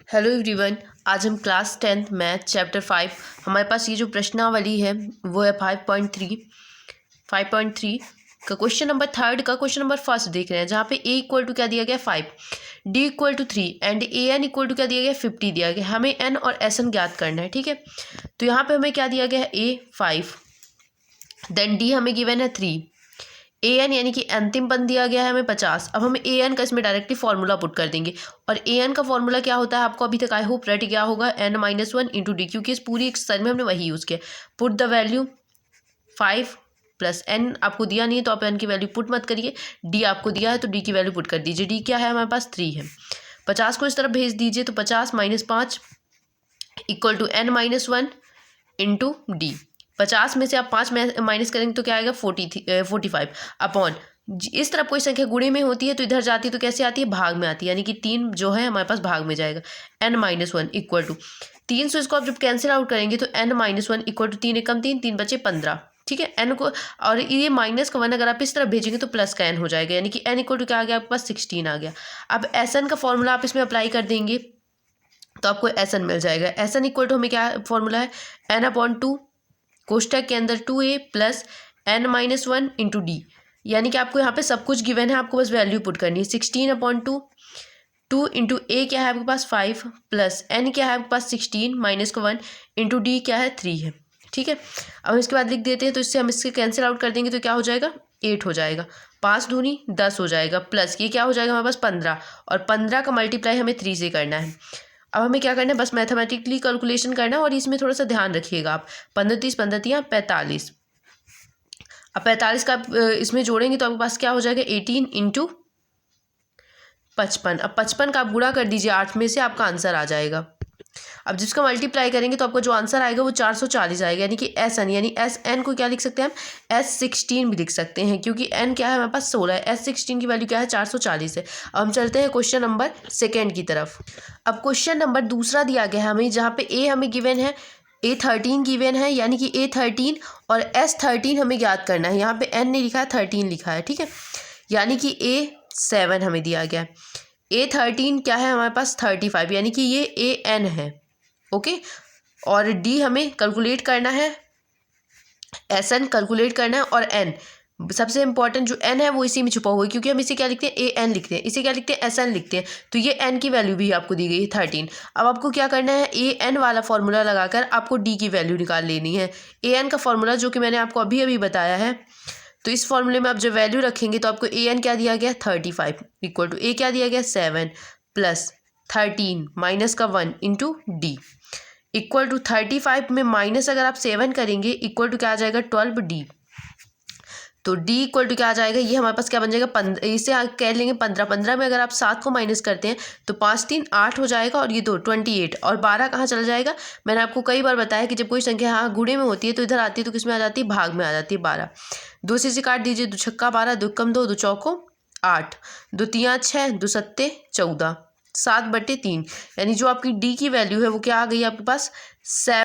Hello everyone. आज हम class 10th math chapter 5 हमारे पास ये जो प्रश्नावली है वो है 5.3 का क्वेश्चन नंबर थर्ड का क्वेश्चन नंबर फर्स्ट देख रहे हैं, जहाँ पे ए इक्वल टू क्या दिया गया 5, D equal to 3 and A N equal to क्या दिया गया 50 दिया गया। हमें एन और एस एन ज्ञात करना है। ठीक है, तो यहाँ पे हमें क्या दिया गया है ए 5, देन डी हमें गिवन है 3, ए एन यानी कि अंतिम पद दिया गया है हमें 50। अब हम ए एन का इसमें डायरेक्टली फॉर्मूला पुट कर देंगे, और ए एन का फॉर्मूला क्या होता है आपको अभी तक आई होप रट गया होगा, n-1 इंटू डी, क्योंकि इस पूरी एक्सरसाइज में हमने वही यूज़ किया। Put the value 5 plus N आपको दिया नहीं है तो आप एन की वैल्यू पुट मत करिए, डी आपको दिया है तो डी की वैल्यू पुट कर दीजिए। डी क्या है हमारे पास 3 है, 50 को इस तरफ भेज दीजिए तो 50 minus 5 equal to n-1 into D. 50 में से आप 5 माइनस करेंगे तो क्या आएगा 45 अपॉन, इस तरफ कोई संख्या गुणे में होती है तो इधर जाती है तो कैसे आती है भाग में आती है, यानी कि 3 जो है हमारे पास भाग में जाएगा। n-1 इक्वल टू 3, सो इसको आप जब कैंसिल आउट करेंगे तो n-1 इक्वल टू 3 एकम 3, 3 बचे 15। ठीक है, n को, और ये माइनस का 1 अगर आप इस तरफ भेजेंगे तो प्लस का n हो जाएगा, यानी कि n इक्वल टू क्या आ गया आपके पास 16 आ गया। अब SN का फॉर्मूला आप इसमें अप्लाई कर देंगे तो आपको SN मिल जाएगा। SN इक्वल टू हमें क्या फॉर्मूला है, n/2 कोष्टक के अंदर 2a plus n-1 into D, यानी कि आपको यहाँ पे सब कुछ गिवन है, आपको बस वैल्यू पुट करनी है। 16/2, 2 इंटू ए क्या है आपके पास 5 प्लस n क्या है आपके पास 16 माइनस का 1 इंटू डी क्या है 3 है। ठीक है, अब हम इसके बाद लिख देते हैं, तो इससे हम इसके कैंसिल आउट कर देंगे तो क्या हो जाएगा 8 हो जाएगा, 5 दूनी 10 हो जाएगा, प्लस ये क्या हो जाएगा हमारे पास 15, और 15 का मल्टीप्लाई हमें 3 से करना है। अब हमें क्या करना है, बस मैथमेटिकली कैलकुलेशन करना है, और इसमें थोड़ा सा ध्यान रखिएगा आप। 15 × 30 = 45। अब 45 का इसमें जोड़ेंगे तो आपके पास क्या हो जाएगा 18 इंटू 55। अब 55 का आप गुणा कर दीजिए 8 में से, आपका आंसर आ जाएगा। अब जिसका मल्टीप्लाई करेंगे तो आपका जो आंसर आएगा वो 440 आएगा, यानी कि SN, यानी SN को क्या लिख सकते हैं हम S16 भी लिख सकते हैं, क्योंकि n क्या है हमारे पास 16 है, S16 की वैल्यू क्या है 440 है। अब हम चलते हैं क्वेश्चन नंबर सेकेंड की तरफ। अब क्वेश्चन नंबर दूसरा दिया गया है हमें, जहाँ पे A हमें गिवन है, A13 गिवन है, यानी कि A13 और S13 हमें ज्ञात करना है। यहाँ पे n नहीं लिखा है 13 लिखा है। ठीक है, यानी कि A7 हमें दिया गया है, A13 क्या है हमारे पास 35, यानी कि ये AN है। ओके, और D हमें कैलकुलेट करना है, SN कैलकुलेट करना है, और N सबसे इंपॉर्टेंट जो N है वो इसी में छुपा हुआ है, क्योंकि हम इसे क्या लिखते हैं AN लिखते हैं, इसे क्या लिखते हैं SN लिखते हैं, तो ये N की वैल्यू भी आपको दी गई है 13। अब आपको क्या करना है, AN वाला फॉर्मूला लगाकर आपको D की वैल्यू निकाल लेनी है। AN का फॉर्मूला जो कि मैंने आपको अभी अभी बताया है, तो इस फॉर्मूले में आप जब वैल्यू रखेंगे तो आपको AN क्या दिया गया 35 इक्वल टू A क्या दिया गया 7 प्लस 13 माइनस का 1 इंटू डी इक्वल टू 35 में माइनस अगर आप 7 करेंगे इक्वल टू क्या आ जाएगा 12D। तो D इक्वल टू क्या आ जाएगा, ये हमारे पास क्या बन जाएगा 15, इसे कह लेंगे 15, 15 में अगर आप 7 को माइनस करते हैं तो 5 3 8 हो जाएगा, और ये 2 28, और 12 कहाँ चला जाएगा। मैंने आपको कई बार बताया कि जब कोई संख्या हाँ गुणे में होती है तो इधर आती है तो किस में आ जाती है भाग में आ जाती है। 12 2 से काट दीजिए, 2 छक्का 12, 2 कम 2, 2 चौको 8, 2 तियाँ 6, 2 सत्ते 14, 7/3, यानी जो आपकी D की वैल्यू है वो क्या आ गई आपके पास 7।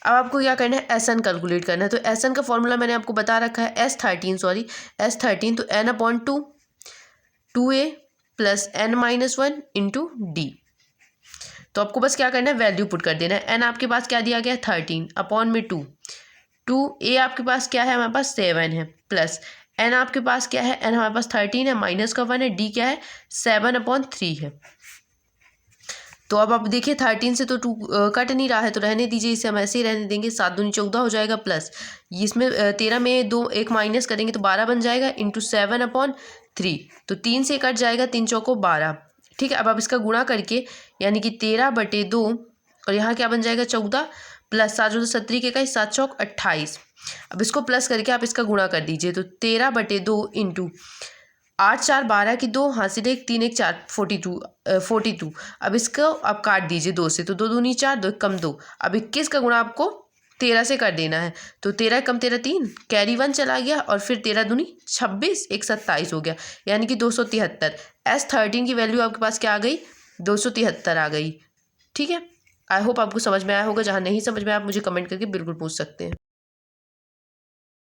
अब आपको क्या करना है SN कैलकुलेट करना है, तो SN का फॉर्मूला मैंने आपको बता रखा है S13, तो n/2 2a plus n-1 into D. तो आपको बस क्या करना है वैल्यू पुट कर देना है। n आपके पास क्या दिया गया है 13 अपॉन में 2a आपके पास क्या है हमारे पास 7 है, प्लस n आपके पास क्या है, n हमारे पास 13 है, माइनस का 1 है, d क्या है 7/3 है। तो अब आप देखिए 13 से तो 2 कट नहीं रहा है तो रहने दीजिए, इसे हम ऐसे ही रहने देंगे। 7 दूनी 14 हो जाएगा, प्लस इसमें 13 में 2 1 माइनस करेंगे तो 12 बन जाएगा, इंटू 7/3, तो 3 से कट जाएगा, 3 चौको 12। ठीक है, अब आप इसका गुणा करके यानी कि 13/2, और यहाँ क्या बन जाएगा 14, प्लस 7 2 17 के 7 चौक 28। अब इसको प्लस करके आप इसका गुणा कर दीजिए, तो 13/2 इंटू 8 4 12 की 2 हासिल 1 3 1 4 42। अब इसको आप काट दीजिए 2 से, तो 2 दूनी 4, 2 कम 2। अब 21 का गुणा आपको 13 से कर देना है, तो 13 कम 13 3, कैरी 1 चला गया, और फिर 13 दूनी 26 1 27 हो गया, यानी कि 273। S13 की वैल्यू आपके पास क्या आ गई 273 आ गई। ठीक है, आई होप आपको समझ में आया होगा। जहाँ नहीं समझ में आया आप मुझे कमेंट करके बिल्कुल पूछ सकते हैं।